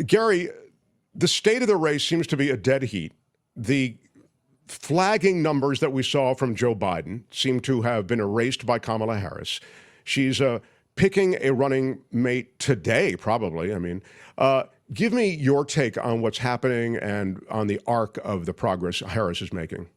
Gary, the state of the race seems to be a dead heat. The flagging numbers that we saw from Joe Biden seem to have been erased by Kamala Harris. She's picking a running mate today, probably. Give me your take on what's happening and on the arc of the progress Harris is making.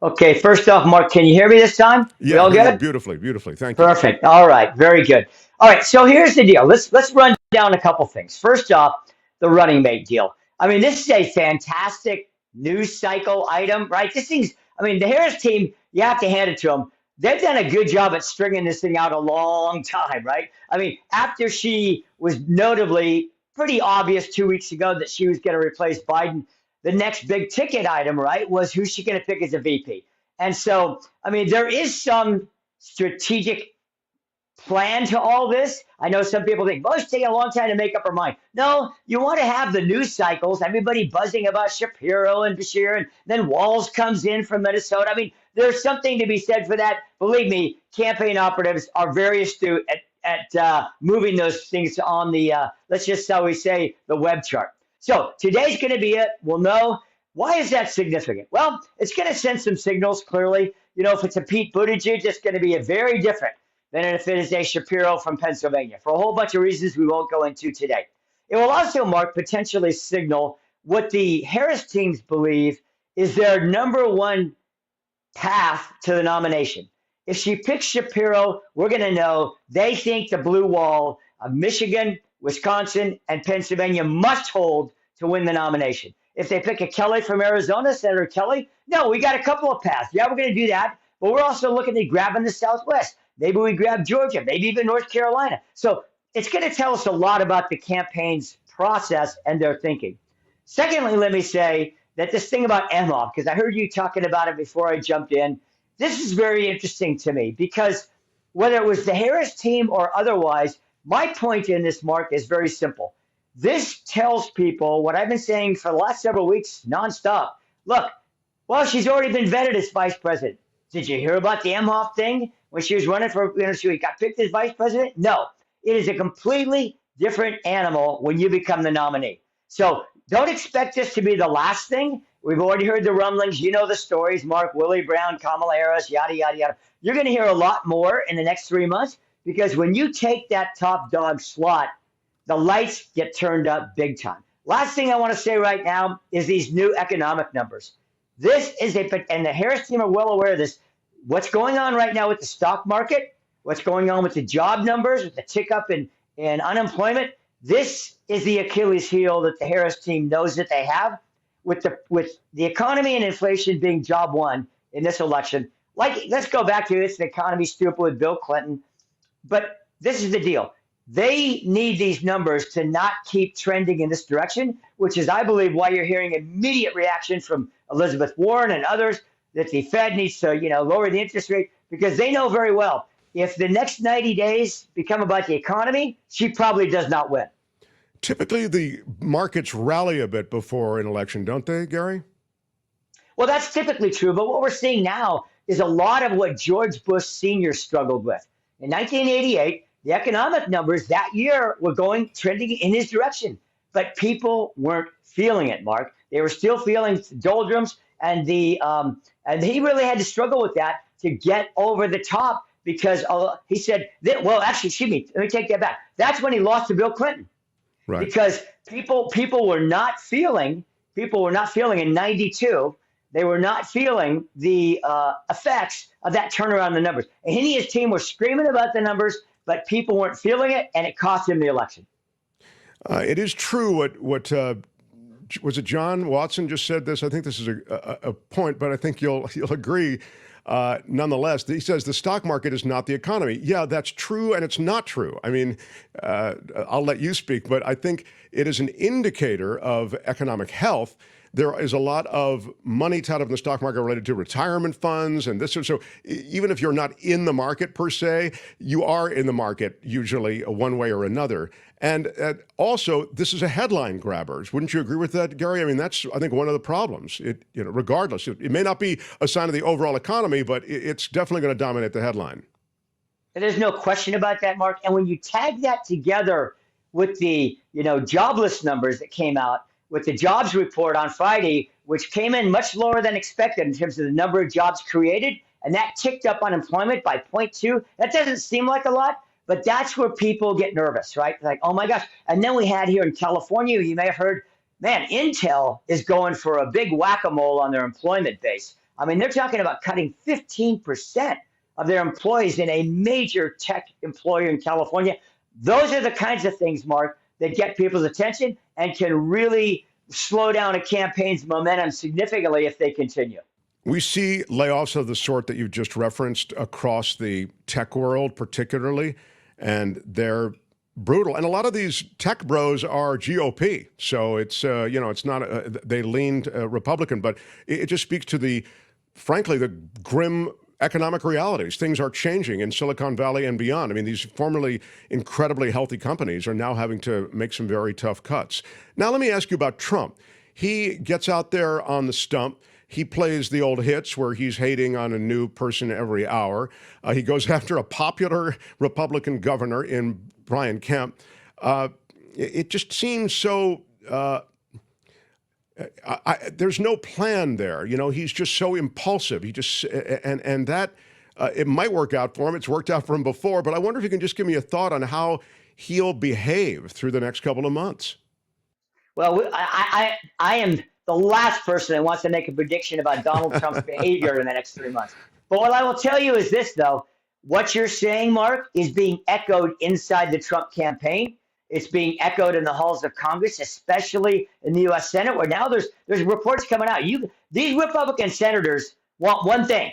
Okay, first off, Mark, can you hear me this time? We Yeah, I all hear you good? beautifully, beautifully. Thank you. Perfect. All right, very good. All right, so here's the deal. Let's run down a couple things. First off, the running mate deal. This is a fantastic news cycle item, right? This thing's. The Harris team, you have to hand it to them. They've done a good job at stringing this thing out a long time, right? After she was notably pretty obvious 2 weeks ago that she was going to replace Biden, the next big ticket item, right, was who's she going to pick as a VP. And so, there is some strategic plan to all this. I know some people think, well, it's taking a long time to make up her mind. No, you want to have the news cycles, everybody buzzing about Shapiro and Bashir, and then Walz comes in from Minnesota. There's something to be said for that. Believe me, campaign operatives are very astute at moving those things on the, let's just shall we say, the web chart. So today's going to be it. We'll know. Why is that significant? Well, it's going to send some signals, clearly. If it's a Pete Buttigieg, it's going to be a very different than if it is a Shapiro from Pennsylvania, for a whole bunch of reasons we won't go into today. It will also, Mark, potentially signal what the Harris teams believe is their number one path to the nomination. If she picks Shapiro, we're going to know they think the blue wall of Michigan, Wisconsin, and Pennsylvania must hold to win the nomination. If they pick a Kelly from Arizona, Senator Kelly, no, we got a couple of paths. Yeah, we're going to do that, but we're also looking at grabbing the Southwest. Maybe we grab Georgia, maybe even North Carolina. So it's going to tell us a lot about the campaign's process and their thinking. Secondly, let me say that this thing about Emhoff, because I heard you talking about it before I jumped in, this is very interesting to me because whether it was the Harris team or otherwise, my point in this, Mark, is very simple. This tells people what I've been saying for the last several weeks nonstop. Look, well, she's already been vetted as vice president. Did you hear about the Emhoff thing when she was running for, she got picked as vice president? No, it is a completely different animal when you become the nominee. So don't expect this to be the last thing. We've already heard the rumblings. You know the stories, Mark, Willie Brown, Kamala Harris, yada, yada, yada. You're going to hear a lot more in the next 3 months because when you take that top dog slot, the lights get turned up big time. Last thing I want to say right now is these new economic numbers. This is and the Harris team are well aware of this. What's going on right now with the stock market, what's going on with the job numbers, with the tick up in unemployment, this is the Achilles heel that the Harris team knows that they have. With the economy and inflation being job one in this election, let's go back to it's the economy stupid with Bill Clinton. But this is the deal. They need these numbers to not keep trending in this direction, which is, I believe, why you're hearing immediate reaction from Elizabeth Warren and others that the Fed needs to, lower the interest rate because they know very well if the next 90 days become about the economy, she probably does not win. Typically, the markets rally a bit before an election, don't they, Gary? Well, that's typically true. But what we're seeing now is a lot of what George Bush Sr. struggled with. In 1988, the economic numbers that year were trending in his direction, but people weren't feeling it, Mark. They were still feeling doldrums, and and he really had to struggle with that to get over the top because he said that, well, actually, excuse me, let me take that back. That's when he lost to Bill Clinton. Right. Because people were not feeling in 92. They were not feeling the effects of that turnaround in the numbers. And he and his team were screaming about the numbers, but people weren't feeling it, and it cost him the election. It is true what was it John Watson just said this? I think this is a point, but I think you'll agree. Nonetheless, he says the stock market is not the economy. Yeah, that's true, and it's not true. I'll let you speak, but I think it is an indicator of economic health. There is a lot of money tied up in the stock market related to retirement funds and this. So even if you're not in the market per se, you are in the market usually one way or another. And also, this is a headline grabber. Wouldn't you agree with that, Gary? That's, I think, one of the problems. Regardless, it may not be a sign of the overall economy, but it's definitely going to dominate the headline. There's no question about that, Mark. And when you tag that together with the jobless numbers that came out with the jobs report on Friday, which came in much lower than expected in terms of the number of jobs created, and that ticked up unemployment by 0.2. That doesn't seem like a lot, but that's where people get nervous, right? Like, oh my gosh. And then we had here in California, you may have heard, man, Intel is going for a big whack-a-mole on their employment base. I mean, they're talking about cutting 15% of their employees in a major tech employer in California. Those are the kinds of things, Mark, that get people's attention and can really slow down a campaign's momentum significantly if they continue. We see layoffs of the sort that you've just referenced across the tech world, particularly, and they're brutal. And a lot of these tech bros are GOP, so it's it's not they leaned Republican, but it just speaks to frankly, the grim economic realities. Things are changing in Silicon Valley and beyond. I mean, these formerly incredibly healthy companies are now having to make some very tough cuts. Now, let me ask you about Trump. He gets out there on the stump. He plays the old hits where he's hating on a new person every hour. He goes after a popular Republican governor in Brian Kemp. It just seems so... there's no plan there. He's just so impulsive. He just and that it might work out for him. It's worked out for him before, but I wonder if you can just give me a thought on how he'll behave through the next couple of months. Well, I am the last person that wants to make a prediction about Donald Trump's behavior in the next 3 months. But what I will tell you is this, though. What you're saying, Mark, is being echoed inside the Trump campaign. It's being echoed in the halls of Congress, especially in the U.S. Senate, where now there's reports coming out. These Republican senators want one thing.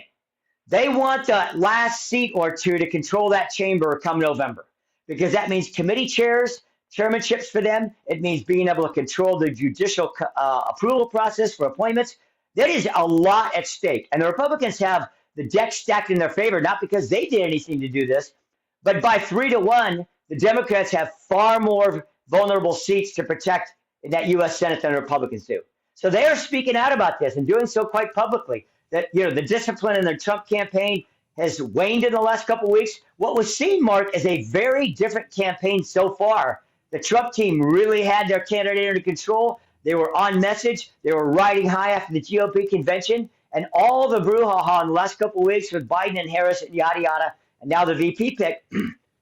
They want the last seat or two to control that chamber come November, because that means committee chairs, chairmanships for them. It means being able to control the judicial approval process for appointments. There is a lot at stake, and the Republicans have the deck stacked in their favor, not because they did anything to do this, but by 3-1, the Democrats have far more vulnerable seats to protect in that U.S. Senate than the Republicans do. So they are speaking out about this and doing so quite publicly. That the discipline in the Trump campaign has waned in the last couple of weeks. What was seen, Mark, is a very different campaign so far. The Trump team really had their candidate under control. They were on message. They were riding high after the GOP convention. And all the brouhaha in the last couple of weeks with Biden and Harris and yada, yada, and now the VP pick,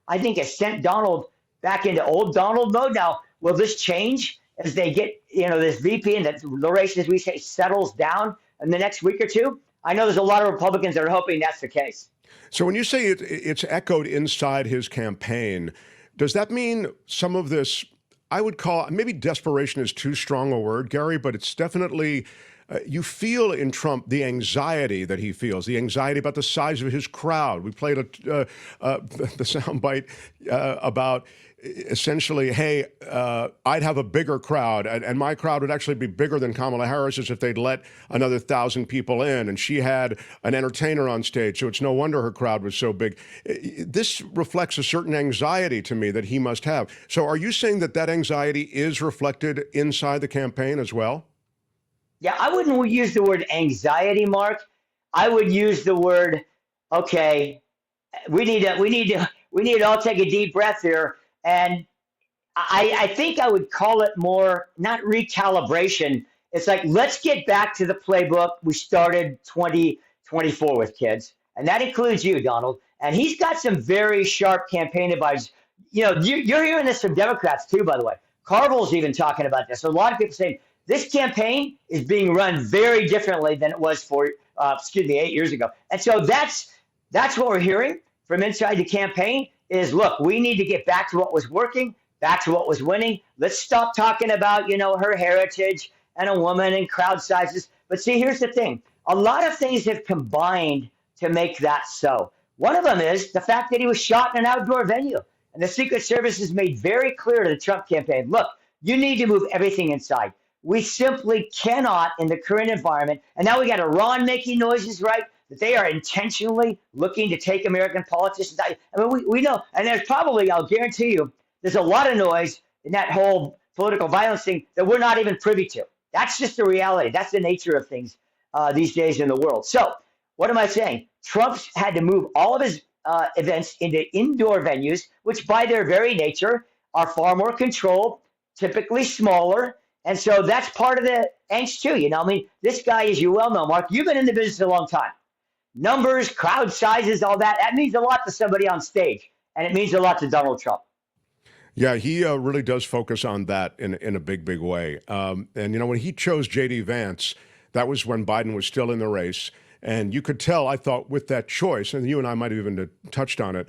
I think has sent Donald back into old Donald mode. Now, will this change as they get, this VP and the race, as we say, settles down in the next week or two? I know there's a lot of Republicans that are hoping that's the case. So when you say it's echoed inside his campaign, does that mean some of this, I would call, maybe desperation is too strong a word, Gary, but it's definitely... you feel in Trump the anxiety that he feels, the anxiety about the size of his crowd. We played the soundbite about essentially, hey, I'd have a bigger crowd, and my crowd would actually be bigger than Kamala Harris's if they'd let another 1,000 people in. And she had an entertainer on stage, so it's no wonder her crowd was so big. This reflects a certain anxiety to me that he must have. So are you saying that anxiety is reflected inside the campaign as well? Yeah, I wouldn't use the word anxiety, Mark. I would use the word, okay, we need to all take a deep breath here. And I think I would call it more, not recalibration. It's like, let's get back to the playbook we started 2024 with, kids. And that includes you, Donald. And he's got some very sharp campaign advice. You're hearing this from Democrats too, by the way. Carville's even talking about this. So a lot of people saying, this campaign is being run very differently than it was 8 years ago. And so that's what we're hearing from inside the campaign is, look, we need to get back to what was working, back to what was winning. Let's stop talking about, her heritage and a woman and crowd sizes. But see, here's the thing. A lot of things have combined to make that so. One of them is the fact that he was shot in an outdoor venue. And the Secret Service has made very clear to the Trump campaign, look, you need to move everything inside. We simply cannot in the current environment. And now we got Iran making noises, right? That they are intentionally looking to take American politicians. I mean, we know. And there's probably, I'll guarantee you, there's a lot of noise in that whole political violence thing that we're not even privy to. That's just the reality. That's the nature of things these days in the world. So what am I saying? Trump's had to move all of his events into indoor venues, which by their very nature are far more controlled, typically smaller. And so that's part of the angst too. I mean, this guy, as you well know, Mark, you've been in the business a long time. Numbers, crowd sizes, all that, that means a lot to somebody on stage. And it means a lot to Donald Trump. Yeah, he really does focus on that in a big, big way. And, when he chose J.D. Vance, that was when Biden was still in the race. And you could tell, I thought, with that choice, and you and I might have even touched on it,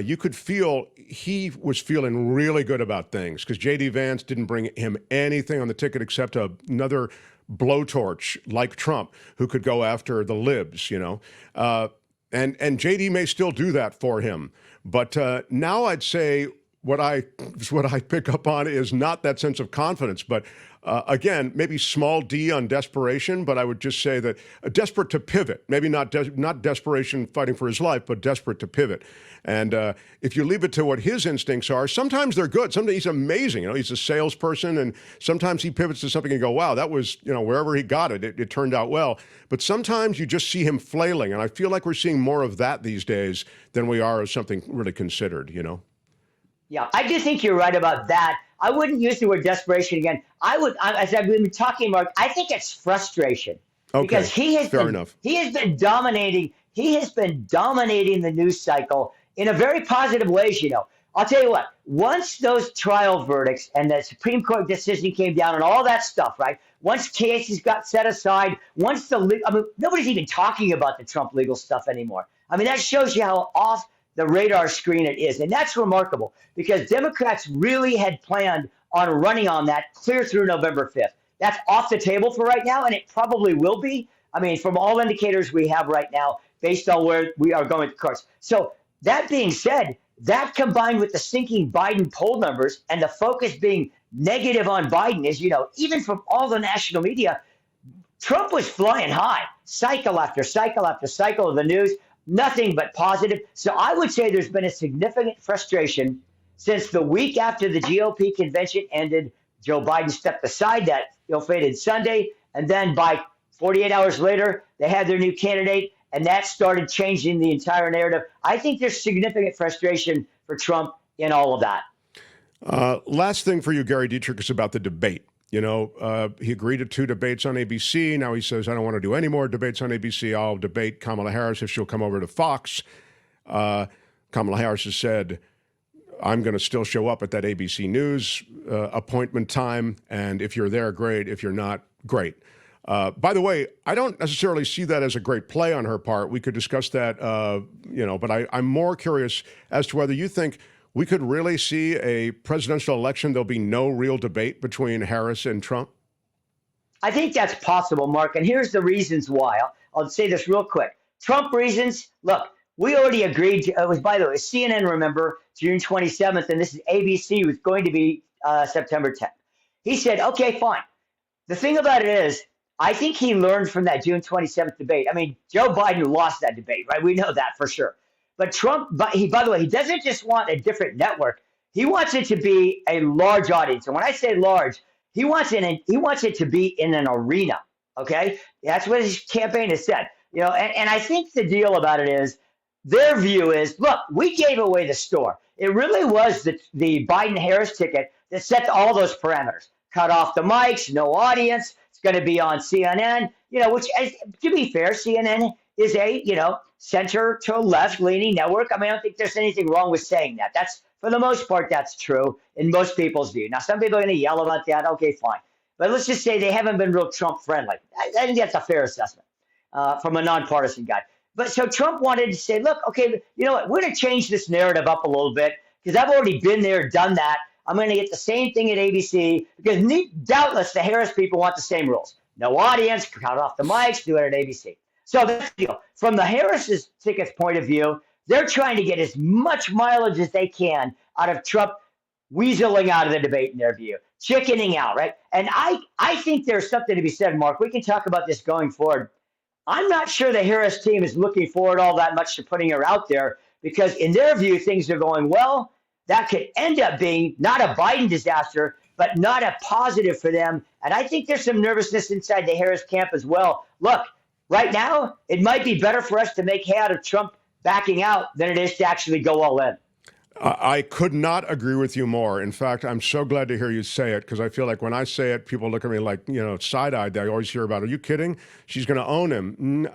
you could feel he was feeling really good about things because J.D. Vance didn't bring him anything on the ticket except another blowtorch like Trump who could go after the libs, and J.D. may still do that for him. But now I'd say what I pick up on is not that sense of confidence, but again, maybe small d on desperation. But I would just say that desperate to pivot, maybe not desperation fighting for his life, but desperate to pivot. And if you leave it to what his instincts are, sometimes they're good. Sometimes he's amazing. He's a salesperson, and sometimes he pivots to something and go, wow, that was, wherever he got it, it turned out well. But sometimes you just see him flailing, and I feel like we're seeing more of that these days than we are of something really considered, Yeah, I do think you're right about that. I wouldn't use the word desperation again. As I've been talking, Mark, I think it's frustration. Okay, because he has been dominating the news cycle in a very positive ways. I'll tell you what, once those trial verdicts and the Supreme Court decision came down and all that stuff, right? Once cases got set aside, nobody's even talking about the Trump legal stuff anymore. I mean, that shows you how off the radar screen it is. And that's remarkable because Democrats really had planned on running on that clear through November 5th. That's off the table for right now, and it probably will be. I mean, from all indicators we have right now, based on where we are going with the courts. So that being said, that combined with the sinking Biden poll numbers and the focus being negative on Biden is, even from all the national media, Trump was flying high, cycle after cycle after cycle of the news, nothing but positive. So I would say there's been a significant frustration since the week after the GOP convention ended. Joe Biden stepped aside that ill-fated Sunday, and then by 48 hours later, they had their new candidate, and that started changing the entire narrative. I think there's significant frustration for Trump in all of that. Last thing for you, Gary Dietrich, is about the debate. He agreed to 2 debates on ABC. Now he says, I don't want to do any more debates on ABC. I'll debate Kamala Harris if she'll come over to Fox. Kamala Harris has said, I'm going to still show up at that ABC News appointment time. And if you're there, great. If you're not, great. By the way, I don't necessarily see that as a great play on her part. We could discuss that, but I'm more curious as to whether you think we could really see a presidential election. There'll be no real debate between Harris and Trump. I think that's possible, Mark. And here's the reasons why. I'll say this real quick. Trump reasons. Look, we already agreed. It was, by the way, CNN, remember, June 27th, and this is ABC, was going to be September 10th. He said, okay, fine. The thing about it is, I think he learned from that June 27th debate. I mean, Joe Biden lost that debate, right? We know that for sure. But Trump, by the way, he doesn't just want a different network. He wants it to be a large audience. And when I say large, he wants it to be in an arena. Okay, that's what his campaign has said. And I think the deal about it is their view is, look, we gave away the store. It really was the Biden-Harris ticket that set all those parameters. Cut off the mics, no audience. It's going to be on CNN. Which, to be fair, CNN is a center to left leaning network. I mean, I don't think there's anything wrong with saying that. That's, for the most part, that's true in most people's view. Now, some people are going to yell about that. Okay, fine. But let's just say they haven't been real Trump friendly. I think that's a fair assessment from a nonpartisan guy. But so Trump wanted to say, look, okay, you know what? We're going to change this narrative up a little bit because I've already been there, done that. I'm going to get the same thing at ABC because doubtless the Harris people want the same rules. No audience, cut off the mics, do it at ABC. So that's the deal. From the Harris's tickets point of view, they're trying to get as much mileage as they can out of Trump weaseling out of the debate in their view, chickening out, right? And I think there's something to be said, Mark. We can talk about this going forward. I'm not sure the Harris team is looking forward all that much to putting her out there because in their view, things are going well. That could end up being not a Biden disaster, but not a positive for them. And I think there's some nervousness inside the Harris camp as well. Look, right now, it might be better for us to make hay out of Trump backing out than it is to actually go all in. I could not agree with you more. In fact, I'm so glad to hear you say it because I feel like when I say it, people look at me like, side-eyed. They always hear about, are you kidding? She's going to own him.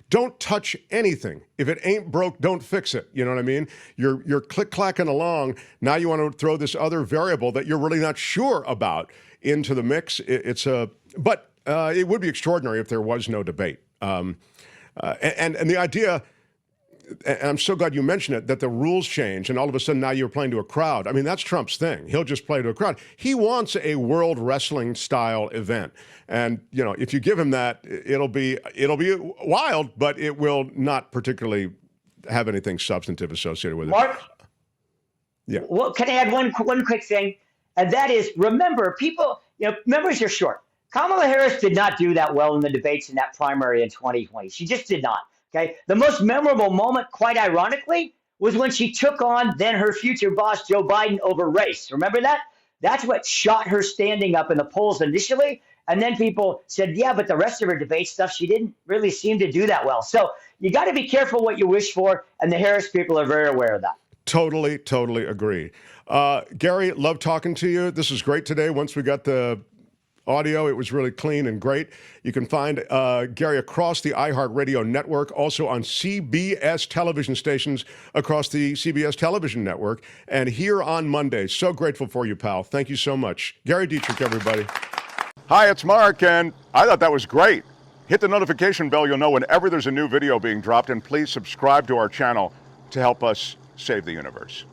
Don't touch anything. If it ain't broke, don't fix it. You know what I mean? You're click-clacking along. Now you want to throw this other variable that you're really not sure about into the mix. But it would be extraordinary if there was no debate. And the idea, and I'm so glad you mentioned it, that the rules change and all of a sudden now you're playing to a crowd. I mean, that's Trump's thing. He'll just play to a crowd. He wants a world wrestling style event. And, if you give him that, it'll be wild, but it will not particularly have anything substantive associated with it. Mark, yeah. Well, can I add one quick thing? And that is, remember, people, memories are short. Kamala Harris did not do that well in the debates in that primary in 2020. She just did not. Okay. The most memorable moment, quite ironically, was when she took on then her future boss, Joe Biden, over race. Remember that? That's what shot her standing up in the polls initially. And then people said, yeah, but the rest of her debate stuff, she didn't really seem to do that well. So you got to be careful what you wish for. And the Harris people are very aware of that. Totally agree. Gary, love talking to you. This is great today. Once we got the audio, it was really clean and great. You can find Gary across the iHeartRadio network, also on CBS television stations across the CBS television network, and here on Monday. So grateful for you, pal. Thank you so much. Gary Dietrich, everybody. Hi, it's Mark, and I thought that was great. Hit the notification bell. You'll know whenever there's a new video being dropped, and please subscribe to our channel to help us save the universe.